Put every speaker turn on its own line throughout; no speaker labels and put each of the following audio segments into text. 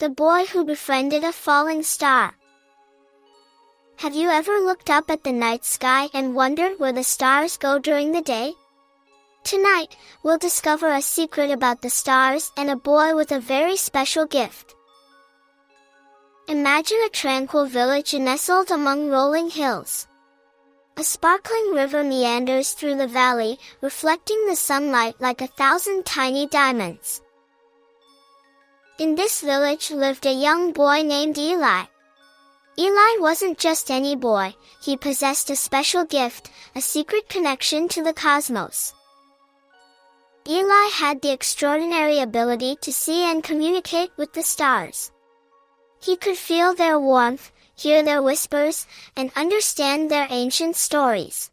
the boy who befriended a falling star. Have you ever looked up at the night sky and wondered where the stars go during the day? Tonight, we'll discover a secret about the stars and a boy with a very special gift. Imagine a tranquil village nestled among rolling hills. A sparkling river meanders through the valley, reflecting the sunlight like 1,000 tiny diamonds. In this village lived a young boy named Eli. Eli wasn't just any boy, he possessed a special gift, a secret connection to the cosmos. Eli had the extraordinary ability to see and communicate with the stars. He could feel their warmth, hear their whispers, and understand their ancient stories.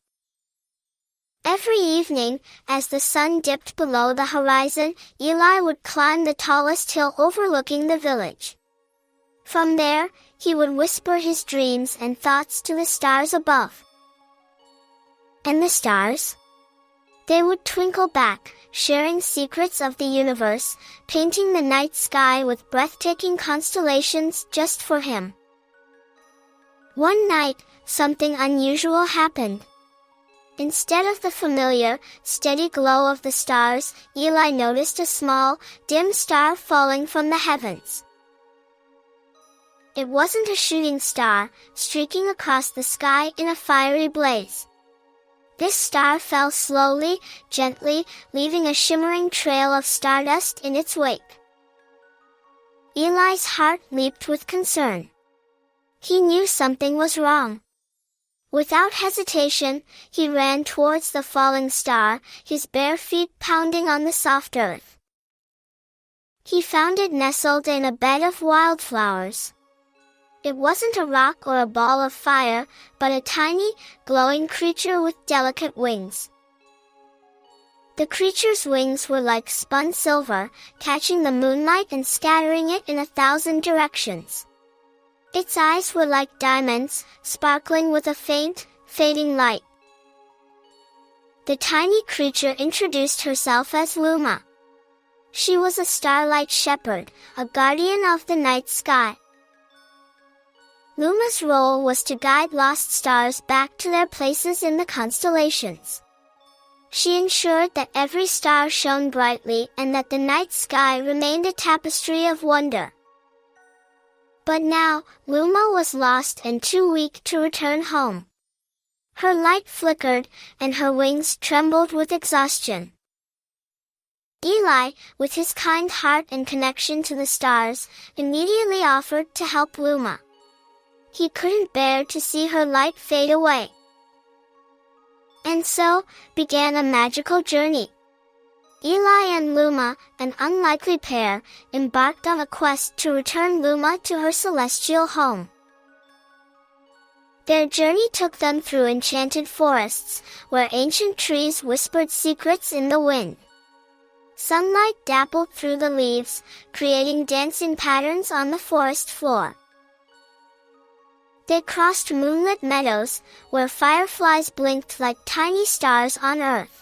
Every evening, as the sun dipped below the horizon, Eli would climb the tallest hill overlooking the village. From there, he would whisper his dreams and thoughts to the stars above. And the stars? They would twinkle back, sharing secrets of the universe, painting the night sky with breathtaking constellations just for him. One night, something unusual happened. Instead of the familiar, steady glow of the stars, Eli noticed a small, dim star falling from the heavens. It wasn't a shooting star, streaking across the sky in a fiery blaze. This star fell slowly, gently, leaving a shimmering trail of stardust in its wake. Eli's heart leaped with concern. He knew something was wrong. Without hesitation, he ran towards the falling star, his bare feet pounding on the soft earth. He found it nestled in a bed of wildflowers. It wasn't a rock or a ball of fire, but a tiny, glowing creature with delicate wings. The creature's wings were like spun silver, catching the moonlight and scattering it in 1,000 directions. Its eyes were like diamonds, sparkling with a faint, fading light. The tiny creature introduced herself as Luma. She was a starlight shepherd, a guardian of the night sky. Luma's role was to guide lost stars back to their places in the constellations. She ensured that every star shone brightly and that the night sky remained a tapestry of wonder. But now, Luma was lost and too weak to return home. Her light flickered, and her wings trembled with exhaustion. Eli, with his kind heart and connection to the stars, immediately offered to help Luma. He couldn't bear to see her light fade away. And so, began a magical journey. Eli and Luma, an unlikely pair, embarked on a quest to return Luma to her celestial home. Their journey took them through enchanted forests, where ancient trees whispered secrets in the wind. Sunlight dappled through the leaves, creating dancing patterns on the forest floor. They crossed moonlit meadows, where fireflies blinked like tiny stars on earth.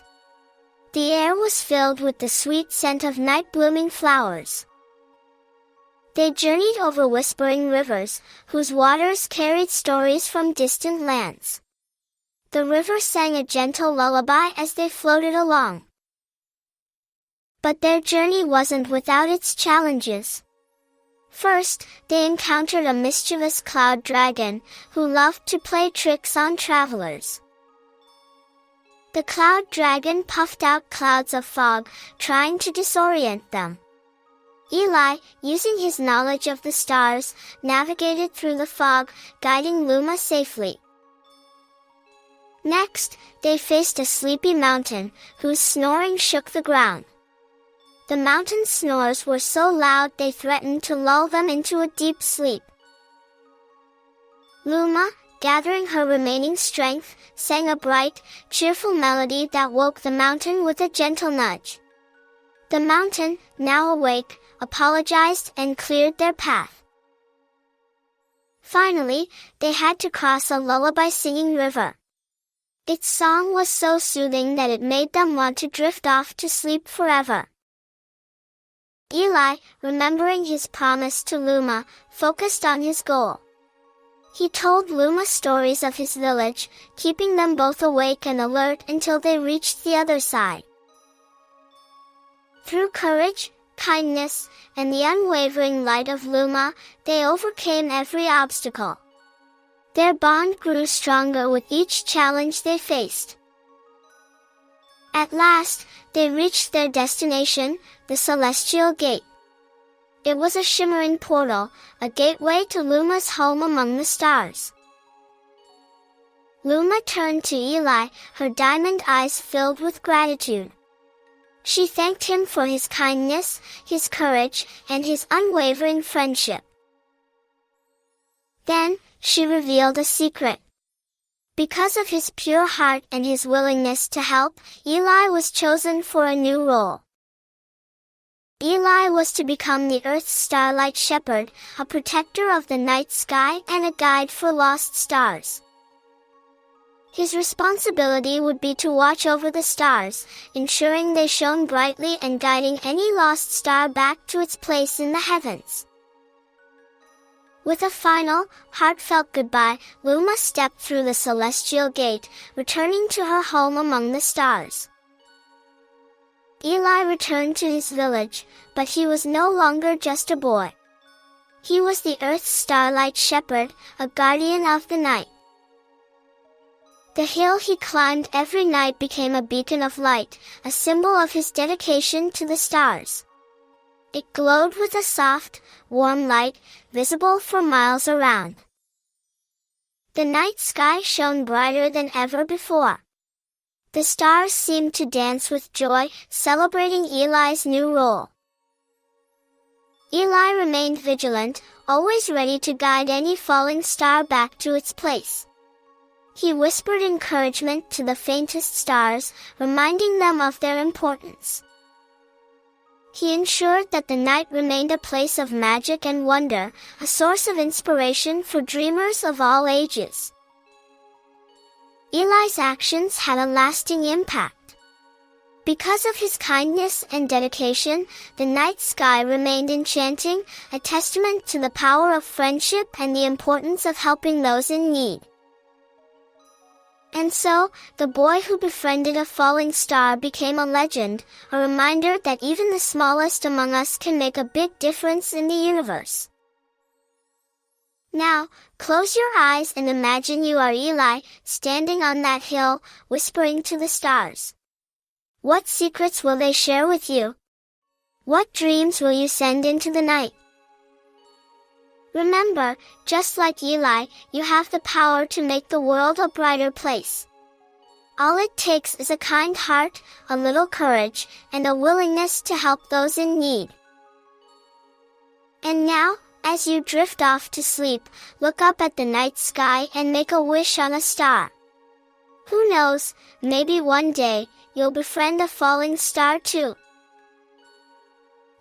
The air was filled with the sweet scent of night-blooming flowers. They journeyed over whispering rivers, whose waters carried stories from distant lands. The river sang a gentle lullaby as they floated along. But their journey wasn't without its challenges. First, they encountered a mischievous cloud dragon, who loved to play tricks on travelers. The cloud dragon puffed out clouds of fog, trying to disorient them. Eli, using his knowledge of the stars, navigated through the fog, guiding Luma safely. Next, they faced a sleepy mountain, whose snoring shook the ground. The mountain's snores were so loud they threatened to lull them into a deep sleep. Luma, gathering her remaining strength, sang a bright, cheerful melody that woke the mountain with a gentle nudge. The mountain, now awake, apologized and cleared their path. Finally, they had to cross a lullaby-singing river. Its song was so soothing that it made them want to drift off to sleep forever. Eli, remembering his promise to Luma, focused on his goal. He told Luma stories of his village, keeping them both awake and alert until they reached the other side. Through courage, kindness, and the unwavering light of Luma, they overcame every obstacle. Their bond grew stronger with each challenge they faced. At last, they reached their destination, the Celestial Gate. It was a shimmering portal, a gateway to Luma's home among the stars. Luma turned to Eli, her diamond eyes filled with gratitude. She thanked him for his kindness, his courage, and his unwavering friendship. Then, she revealed a secret. Because of his pure heart and his willingness to help, Eli was chosen for a new role. Eli was to become the Earth's starlight shepherd, a protector of the night sky and a guide for lost stars. His responsibility would be to watch over the stars, ensuring they shone brightly and guiding any lost star back to its place in the heavens. With a final, heartfelt goodbye, Luma stepped through the Celestial Gate, returning to her home among the stars. Eli returned to his village, but he was no longer just a boy. He was the Earth's starlight shepherd, a guardian of the night. The hill he climbed every night became a beacon of light, a symbol of his dedication to the stars. It glowed with a soft, warm light, visible for miles around. The night sky shone brighter than ever before. The stars seemed to dance with joy, celebrating Eli's new role. Eli remained vigilant, always ready to guide any falling star back to its place. He whispered encouragement to the faintest stars, reminding them of their importance. He ensured that the night remained a place of magic and wonder, a source of inspiration for dreamers of all ages. Eli's actions had a lasting impact. Because of his kindness and dedication, the night sky remained enchanting, a testament to the power of friendship and the importance of helping those in need. And so, the boy who befriended a falling star became a legend, a reminder that even the smallest among us can make a big difference in the universe. Now, close your eyes and imagine you are Eli, standing on that hill, whispering to the stars. What secrets will they share with you? What dreams will you send into the night? Remember, just like Eli, you have the power to make the world a brighter place. All it takes is a kind heart, a little courage, and a willingness to help those in need. And now, as you drift off to sleep, look up at the night sky and make a wish on a star. Who knows, maybe one day, you'll befriend a falling star too.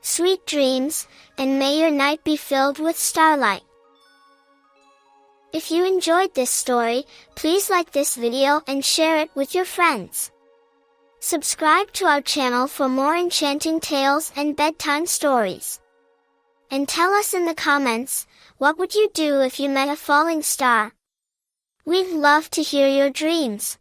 Sweet dreams, and may your night be filled with starlight. If you enjoyed this story, please like this video and share it with your friends. Subscribe to our channel for more enchanting tales and bedtime stories. And tell us in the comments, what would you do if you met a falling star? We'd love to hear your dreams.